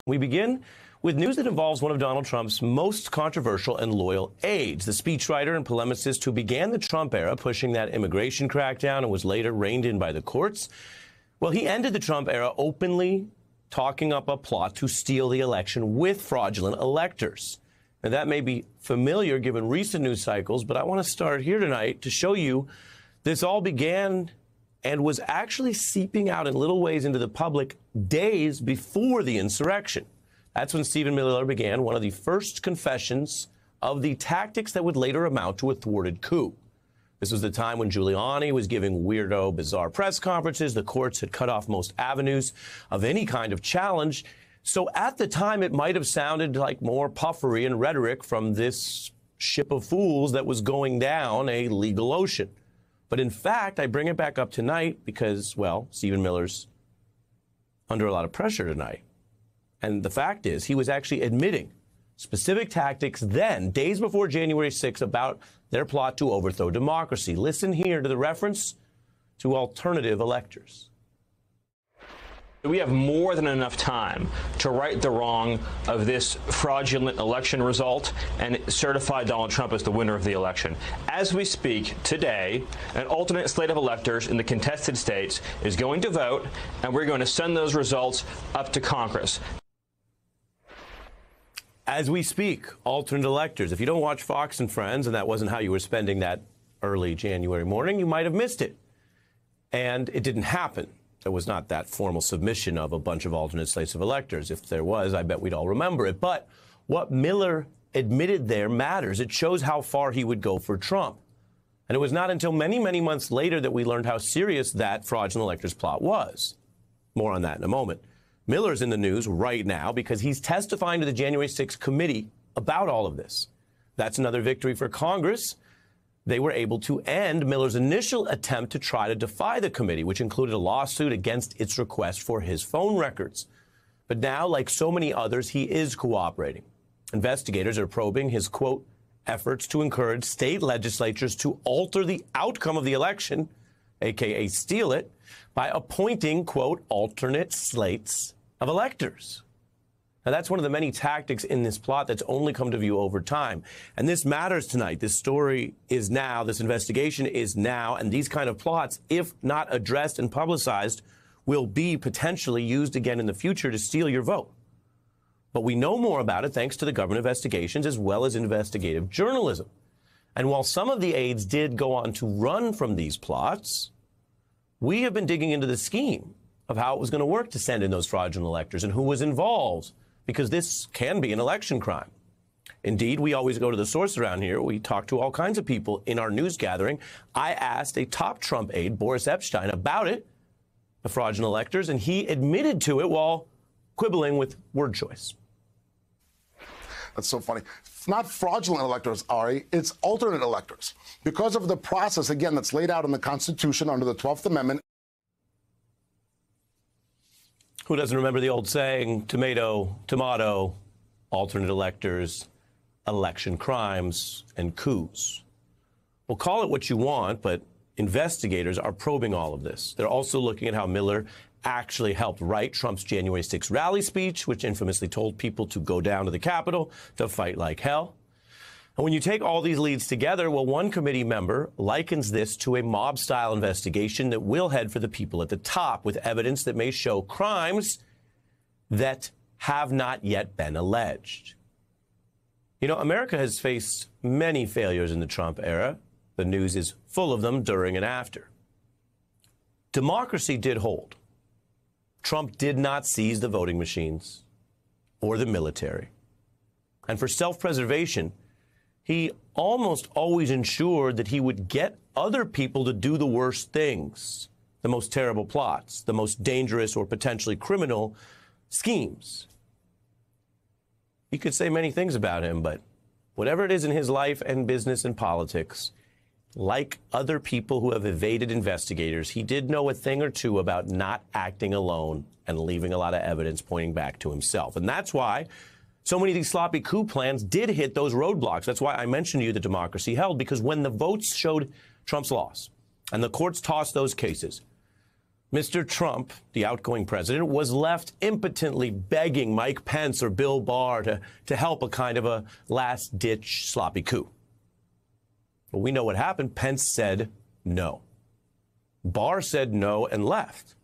We begin with news that involves one of Donald Trump's most controversial and loyal aides, the speechwriter and polemicist who began the Trump era pushing that immigration crackdown and was later reined in by the courts. Well, he ended the Trump era openly talking up a plot to steal the election with fraudulent electors. Now, that may be familiar given recent news cycles, but I want to start here tonight to show you this all began and was actually seeping out in little ways into the public days before the insurrection. That's when Stephen Miller began one of the first confessions of the tactics that would later amount to a thwarted coup. This was the time when Giuliani was giving weirdo, bizarre press conferences. The courts had cut off most avenues of any kind of challenge. So at the time, it might have sounded like more puffery and rhetoric from this ship of fools that was going down a legal ocean. But in fact, I bring it back up tonight because, well, Stephen Miller's under a lot of pressure tonight. And the fact is, he was actually admitting specific tactics then, days before January 6th, about their plot to overthrow democracy. Listen here to the reference to alternative electors. We have more than enough time to right the wrong of this fraudulent election result and certify Donald Trump as the winner of the election. As we speak today, an alternate slate of electors in the contested states is going to vote, and we're going to send those results up to Congress. As we speak, alternate electors. If you don't watch Fox and Friends, and that wasn't how you were spending that early January morning, you might have missed it. And it didn't happen. There was not that formal submission of a bunch of alternate slates of electors. If there was, I bet we'd all remember it. But what Miller admitted there matters. It shows how far he would go for Trump. And it was not until many, many months later that we learned how serious that fraudulent electors plot was. More on that in a moment. Miller's in the news right now because he's testifying to the January 6th committee about all of this. That's another victory for Congress. They were able to end Miller's initial attempt to try to defy the committee, which included a lawsuit against its request for his phone records. But now, like so many others, he is cooperating. Investigators are probing his, quote, efforts to encourage state legislatures to alter the outcome of the election, a.k.a. steal it, by appointing, quote, alternate slates of electors. Now, that's one of the many tactics in this plot that's only come to view over time. And this matters tonight. This story is now, this investigation is now, and these kind of plots, if not addressed and publicized, will be potentially used again in the future to steal your vote. But we know more about it thanks to the government investigations as well as investigative journalism. And while some of the aides did go on to run from these plots, we have been digging into the scheme of how it was going to work to send in those fraudulent electors and who was involved, because this can be an election crime. Indeed, we always go to the source around here. We talk to all kinds of people in our news gathering. I asked a top Trump aide, Boris Epshteyn, about it, the fraudulent electors, and he admitted to it while quibbling with word choice. That's so funny. It's not fraudulent electors, Ari. It's alternate electors. Because of the process, again, that's laid out in the Constitution under the 12th Amendment. Who doesn't remember the old saying, tomato, tomato, alternate electors, election crimes, and coups? Well, call it what you want, but investigators are probing all of this. They're also looking at how Miller actually helped write Trump's January 6th rally speech, which infamously told people to go down to the Capitol to fight like hell. And when you take all these leads together, well, one committee member likens this to a mob-style investigation that will head for the people at the top with evidence that may show crimes that have not yet been alleged. You know, America has faced many failures in the Trump era. The news is full of them during and after. Democracy did hold. Trump did not seize the voting machines or the military. And for self-preservation, he almost always ensured that he would get other people to do the worst things, the most terrible plots, the most dangerous or potentially criminal schemes. You could say many things about him, but whatever it is in his life and business and politics, like other people who have evaded investigators, he did know a thing or two about not acting alone and leaving a lot of evidence pointing back to himself. And that's why so many of these sloppy coup plans did hit those roadblocks. That's why I mentioned to you that democracy held, because when the votes showed Trump's loss and the courts tossed those cases, Mr. Trump, the outgoing president, was left impotently begging Mike Pence or Bill Barr to help a kind of a last-ditch sloppy coup. But we know what happened. Pence said no. Barr said no and left,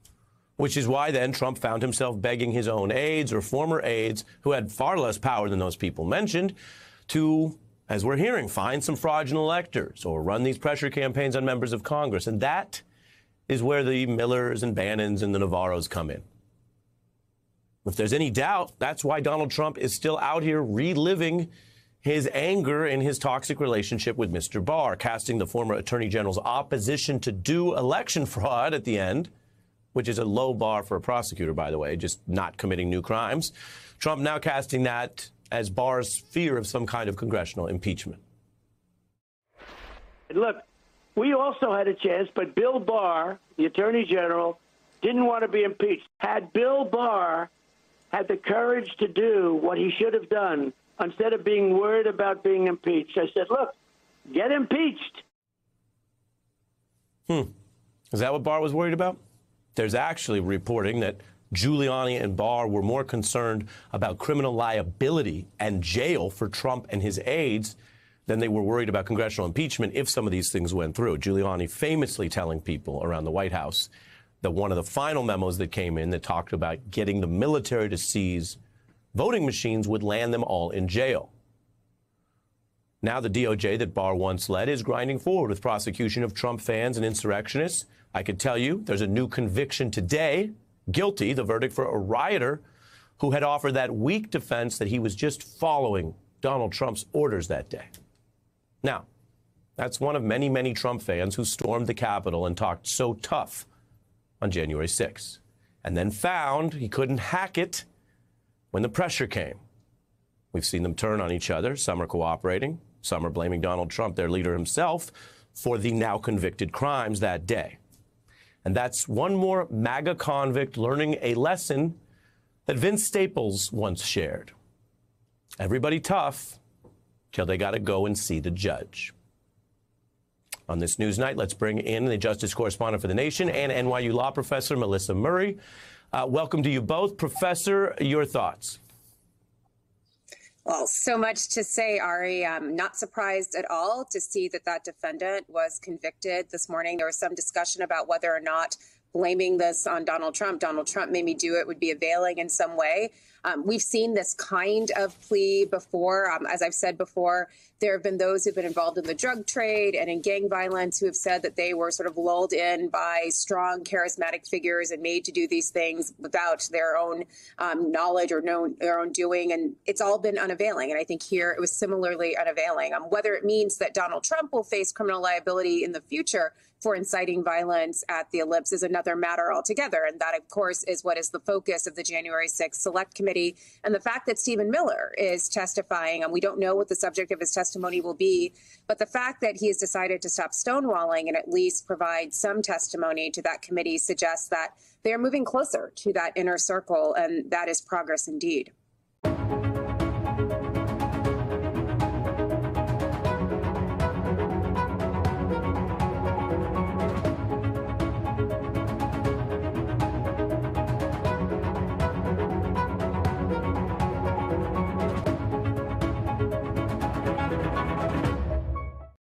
which is why then Trump found himself begging his own aides or former aides, who had far less power than those people mentioned, to, as we're hearing, find some fraudulent electors or run these pressure campaigns on members of Congress. And that is where the Millers and Bannons and the Navarros come in. If there's any doubt, that's why Donald Trump is still out here reliving his anger in his toxic relationship with Mr. Barr, casting the former Attorney General's opposition to do election fraud at the end, which is a low bar for a prosecutor, by the way, just not committing new crimes. Trump now casting that as Barr's fear of some kind of congressional impeachment. Look, we also had a chance, but Bill Barr, the Attorney General, didn't want to be impeached. Had Bill Barr had the courage to do what he should have done, instead of being worried about being impeached, I said, look, get impeached. Is that what Barr was worried about? There's actually reporting that Giuliani and Barr were more concerned about criminal liability and jail for Trump and his aides than they were worried about congressional impeachment if some of these things went through. Giuliani famously telling people around the White House that one of the final memos that came in that talked about getting the military to seize voting machines would land them all in jail. Now the DOJ that Barr once led is grinding forward with prosecution of Trump fans and insurrectionists. I could tell you there's a new conviction today, guilty, the verdict for a rioter who had offered that weak defense that he was just following Donald Trump's orders that day. Now, that's one of many, many Trump fans who stormed the Capitol and talked so tough on January 6th, and then found he couldn't hack it when the pressure came. We've seen them turn on each other. Some are cooperating. Some are blaming Donald Trump, their leader himself, for the now convicted crimes that day. And that's one more MAGA convict learning a lesson that Vince Staples once shared. Everybody tough till they got to go and see the judge. On this news night, let's bring in the justice correspondent for The Nation and NYU law professor Melissa Murray. Welcome to you both. Professor, your thoughts? Well, so much to say, Ari. I'm not surprised at all to see that that defendant was convicted this morning. There was some discussion about whether or not blaming this on Donald Trump made me do it, would be availing in some way. We've seen this kind of plea before. As I've said before, there have been those who've been involved in the drug trade and in gang violence who have said that they were sort of lulled in by strong, charismatic figures and made to do these things without their own knowledge or their own doing. And it's all been unavailing. And I think here it was similarly unavailing. Whether it means that Donald Trump will face criminal liability in the future for inciting violence at the ellipse is another matter altogether. And that, of course, is what is the focus of the January 6th Select Committee. And the fact that Stephen Miller is testifying, and we don't know what the subject of his testimony will be, but the fact that he has decided to stop stonewalling and at least provide some testimony to that committee suggests that they are moving closer to that inner circle, and that is progress indeed.